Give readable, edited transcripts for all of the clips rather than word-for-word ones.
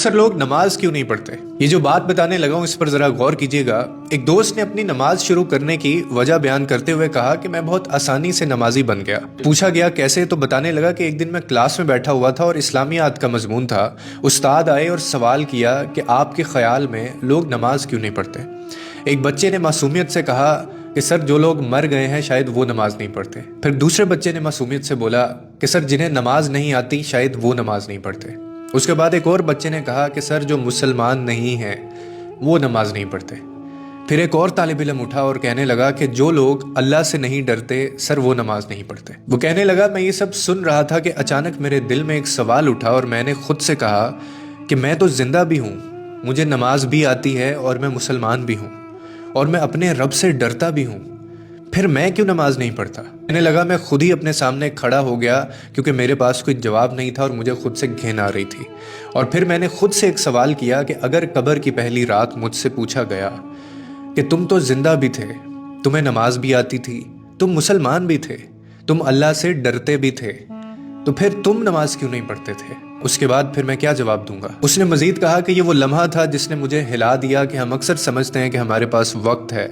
اکثر لوگ نماز کیوں نہیں پڑھتے؟ یہ جو بات بتانے لگا ہوں اس پر ذرا غور کیجیے گا۔ ایک دوست نے اپنی نماز شروع کرنے کی وجہ بیان کرتے ہوئے کہا کہ میں بہت آسانی سے نمازی بن گیا۔ پوچھا گیا کیسے، تو بتانے لگا کہ ایک دن میں کلاس میں بیٹھا ہوا تھا اور اسلامیات کا مضمون تھا۔ استاد آئے اور سوال کیا کہ آپ کے خیال میں لوگ نماز کیوں نہیں پڑھتے؟ ایک بچے نے معصومیت سے کہا کہ سر جو لوگ مر گئے ہیں شاید وہ نماز نہیں پڑھتے۔ پھر دوسرے بچے نے معصومیت سے بولا کہ سر جنہیں نماز نہیں آتی شاید وہ نماز نہیں پڑھتے۔ اس کے بعد ایک اور بچے نے کہا کہ سر جو مسلمان نہیں ہیں وہ نماز نہیں پڑھتے۔ پھر ایک اور طالب علم اٹھا اور کہنے لگا کہ جو لوگ اللہ سے نہیں ڈرتے سر وہ نماز نہیں پڑھتے۔ وہ کہنے لگا میں یہ سب سن رہا تھا کہ اچانک میرے دل میں ایک سوال اٹھا اور میں نے خود سے کہا کہ میں تو زندہ بھی ہوں، مجھے نماز بھی آتی ہے اور میں مسلمان بھی ہوں اور میں اپنے رب سے ڈرتا بھی ہوں، پھر میں کیوں نماز نہیں پڑھتا؟ کہنے لگا میں خود ہی اپنے سامنے کھڑا ہو گیا کیونکہ میرے پاس کوئی جواب نہیں تھا اور مجھے خود سے گھن آ رہی تھی۔ اور پھر میں نے خود سے ایک سوال کیا کہ اگر قبر کی پہلی رات مجھ سے پوچھا گیا کہ تم تو زندہ بھی تھے، تمہیں نماز بھی آتی تھی، تم مسلمان بھی تھے، تم اللہ سے ڈرتے بھی تھے، تو پھر تم نماز کیوں نہیں پڑھتے تھے؟ اس کے بعد پھر میں کیا جواب دوں گا؟ اس نے مزید کہا کہ یہ وہ لمحہ تھا جس نے مجھے ہلا دیا کہ ہم اکثر سمجھتے ہیں کہ ہمارے پاس وقت ہے،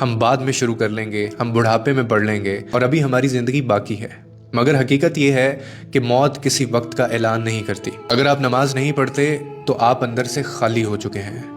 ہم بعد میں شروع کر لیں گے، ہم بڑھاپے میں پڑھ لیں گے اور ابھی ہماری زندگی باقی ہے۔ مگر حقیقت یہ ہے کہ موت کسی وقت کا اعلان نہیں کرتی۔ اگر آپ نماز نہیں پڑھتے تو آپ اندر سے خالی ہو چکے ہیں۔